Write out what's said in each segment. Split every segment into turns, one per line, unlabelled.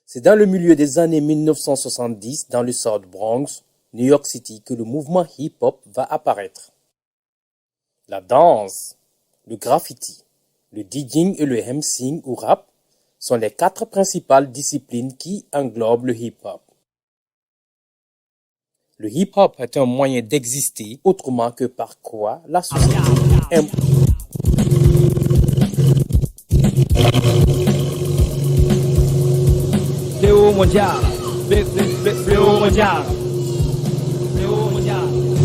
C'est dans le milieu des années 1970, dans le South Bronx, New York City, que le mouvement hip-hop va apparaître. La danse, le graffiti, le DJing et le MCing ou rap sont les 4 principales disciplines qui englobent le hip-hop. Le hip-hop est un moyen d'exister autrement que par quoi la société aime.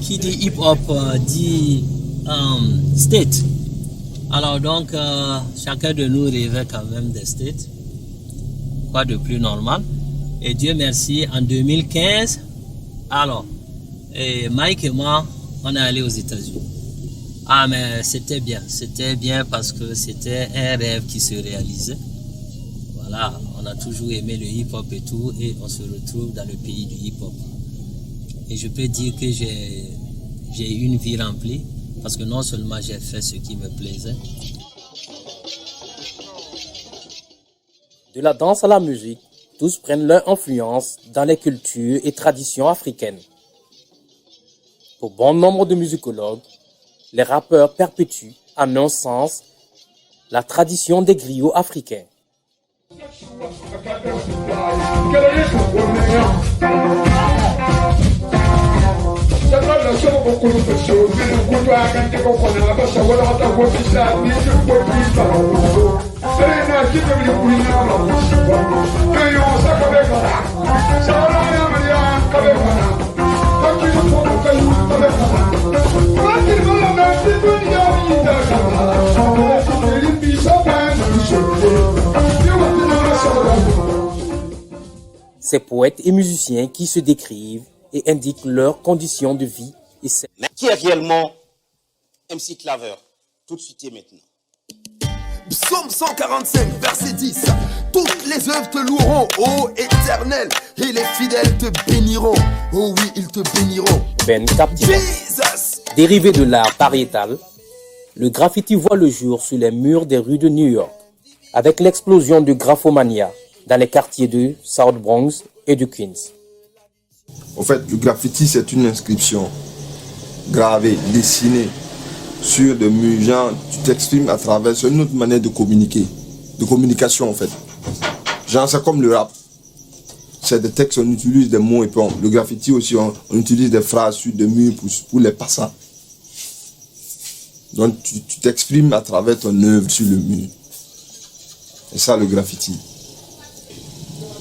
Qui dit hip-hop dit state. Alors donc, chacun de nous rêvait quand même des States. Quoi de plus normal. Et Dieu merci, en 2015, alors, Mike et moi, on est allés aux États-Unis. Ah, mais c'était bien parce que c'était un rêve qui se réalisait. Voilà, on a toujours aimé le hip-hop et tout, et on se retrouve dans le pays du hip-hop. Et je peux dire que j'ai eu une vie remplie. Parce que non seulement j'ai fait ce qui me plaisait.
De la danse à la musique, tous prennent leur influence dans les cultures et traditions africaines. Pour bon nombre de musicologues, les rappeurs perpétuent, en un sens, la tradition des griots africains. Ces poètes et musiciens qui se décrivent et indiquent leurs conditions de vie.
Mais qui est réellement MC Claver? Tout de suite et maintenant.
Psaume 145, verset 10. Toutes les œuvres te loueront, ô Éternel, et les fidèles te béniront. Oh oui, ils te béniront.
Ben captivant. Dérivé de l'art pariétal, le graffiti voit le jour sur les murs des rues de New York, avec l'explosion de graphomania dans les quartiers de South Bronx et de Queens.
En fait, le graffiti, c'est une inscription gravée, dessinée sur des murs. Genre, tu t'exprimes à travers, c'est une autre manière de communiquer, de communication en fait. Genre, c'est comme le rap. C'est des textes, on utilise des mots et puis le graffiti aussi, on utilise des phrases sur des murs pour les passants. Donc, tu t'exprimes à travers ton œuvre sur le mur. Et ça, le graffiti.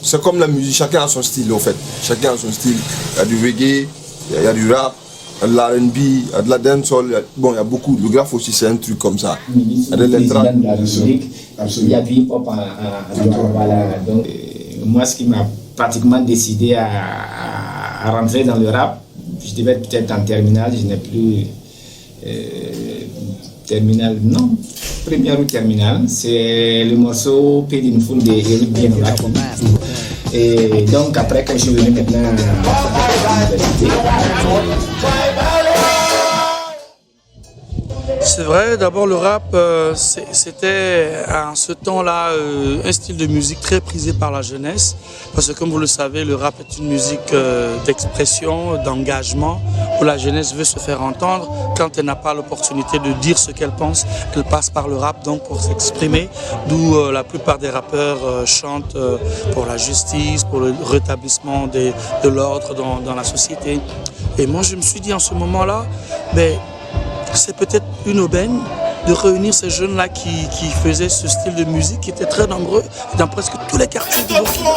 C'est comme la musique, chacun a son style en fait. Chacun a son style. Il y a du reggae, il y a du rap, il y a de l'R&B, il y a de la dancehall. Bon, il y a beaucoup. Le graphe aussi, c'est un truc comme ça. Il y a de l'électronique.
Il y a du hip-hop voilà. Donc, moi, ce qui m'a pratiquement décidé à rentrer dans le rap, je devais être peut-être en terminale, je n'ai plus terminale, non, première ou terminale, c'est le morceau Pédinfoun de Eric Bienola. Et donc après quand je suis venu maintenant à l'université.
C'est vrai, d'abord le rap, c'était à ce temps-là un style de musique très prisé par la jeunesse. Parce que comme vous le savez, le rap est une musique d'expression, d'engagement, où la jeunesse veut se faire entendre. Quand elle n'a pas l'opportunité de dire ce qu'elle pense, elle passe par le rap donc pour s'exprimer. D'où la plupart des rappeurs chantent pour la justice, pour le rétablissement de l'ordre dans la société. Et moi je me suis dit en ce moment-là, c'est peut-être une aubaine de réunir ces jeunes-là qui faisaient ce style de musique, qui était très nombreux dans presque tous les quartiers de Burkina.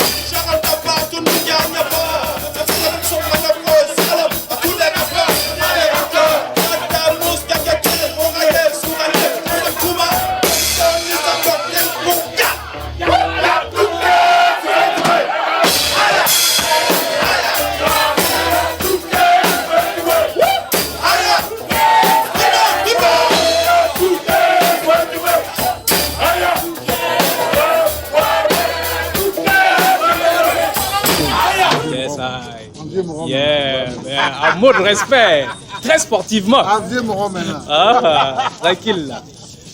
Moron.
Yeah, en mode respect, très sportivement.
Un vieux Moron maintenant.
Ah, tranquille là.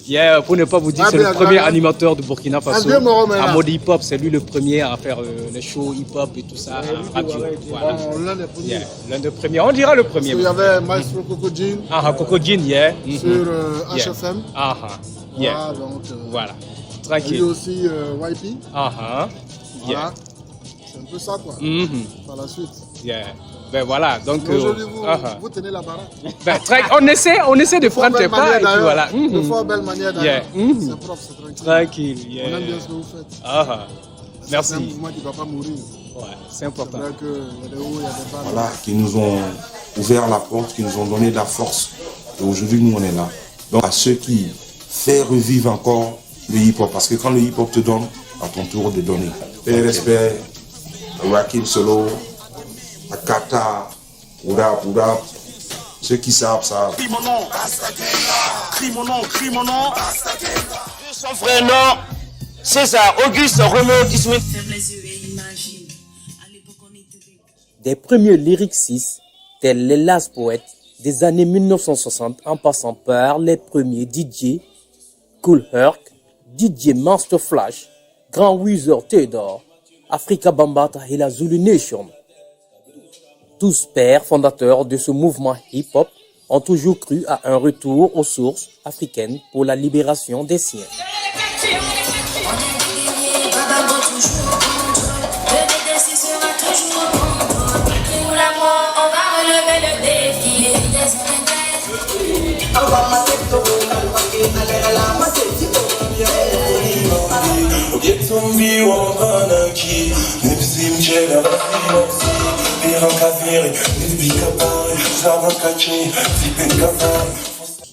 Yeah, pour ne pas vous dire, c'est le premier animateur de Burkina Faso. En mode hip-hop, c'est lui le premier à faire les shows hip-hop et tout ça en radio. Voilà.
L'un des premiers.
Yeah, l'un des premiers, on dira le premier.
Il y avait Maestro Coco Jean.
Ah, Coco Jean, yeah.
Sur HFM.
Ah, yeah.
Voilà, donc,
voilà.
Lui
Tranquille.
aussi YP.
Ah,
Voilà.
yeah.
C'est un peu ça quoi. Par la suite.
Yeah. Ben voilà, donc.
Aujourd'hui, vous tenez la baraque.
Ben, on essaie de prendre tes pas et puis voilà.
Une fois belle manière d'ailleurs.
Yeah.
C'est propre, c'est tranquille.
Tranquille, yeah.
On aime bien ce que vous faites.
Merci.
C'est un mouvement qui ne va pas mourir.
Ouais, c'est important.
C'est vrai qu'il y a des hauts, il y a des bas.
Voilà, qui nous ont ouvert la porte, qui nous ont donné de la force. Et aujourd'hui, nous, on est là. Donc, à ceux qui font revivre encore le hip-hop, parce que quand le hip-hop te donne, à ton tour de donner. Paix, respect, Rakim Solo, Akata, Oudap, ceux qui savent, savent.
Crie mon nom. Crie mon nom, crie mon nom. Son frère nom, César Auguste Roméo Kismet.
Des premiers lyricistes, tels les Last Poets des années 1960, en passant par les premiers DJ Kool Herc, DJ Master Flash, Grand Wizard Theodore, Africa Bambaataa et la Zulu Nation. Tous pères fondateurs de ce mouvement hip-hop ont toujours cru à un retour aux sources africaines pour la libération des siens.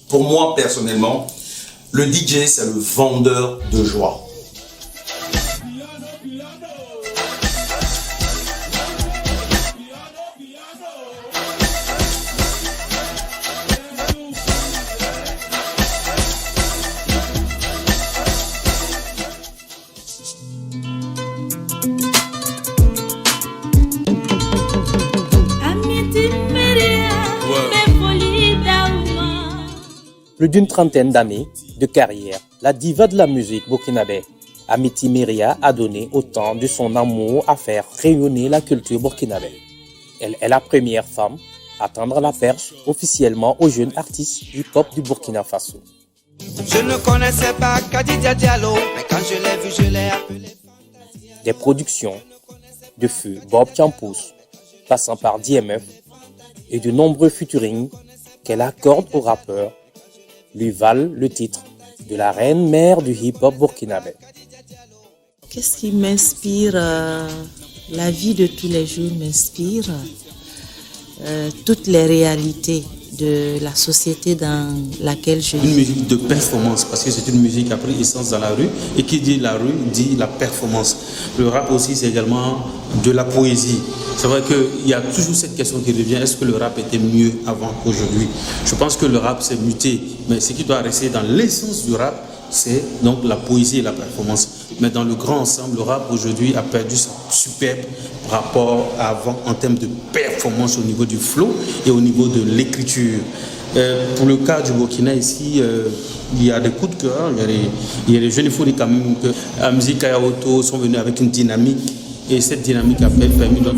Pour moi, personnellement, le DJ, c'est le vendeur de joie.
Plus d'une trentaine d'années de carrière, la diva de la musique burkinabé, Amity Myria, a donné autant de son amour à faire rayonner la culture burkinabé. Elle est la première femme à tendre la perche officiellement aux jeunes artistes hip-hop du Burkina Faso.
Je ne connaissais pas Kadidia Diallo, mais quand je l'ai vu, je l'ai appelé.
Des productions de feu Bob Campus, passant par DMF, et de nombreux featuring qu'elle accorde aux rappeurs, lui valent le titre de la reine mère du hip-hop burkinabé.
Qu'est-ce qui m'inspire? La vie de tous les jours m'inspire. Toutes les réalités de la société dans laquelle je vis.
Une musique de performance, parce que c'est une musique qui a pris essence dans la rue, et qui dit la rue dit la performance. Le rap aussi, c'est également de la poésie. C'est vrai qu'il y a toujours cette question qui revient, est-ce que le rap était mieux avant qu'aujourd'hui? Je pense que le rap s'est muté, mais ce qui doit rester dans l'essence du rap, c'est donc la poésie et la performance. Mais dans le grand ensemble, le rap aujourd'hui a perdu son superbe rapport à avant en termes de performance au niveau du flow et au niveau de l'écriture. Pour le cas du Burkina ici, il y a des coups de cœur, il y a des jeunes, il faut dire quand même que Amzi Kayaoto sont venus avec une dynamique, et cette dynamique a permis d'autres.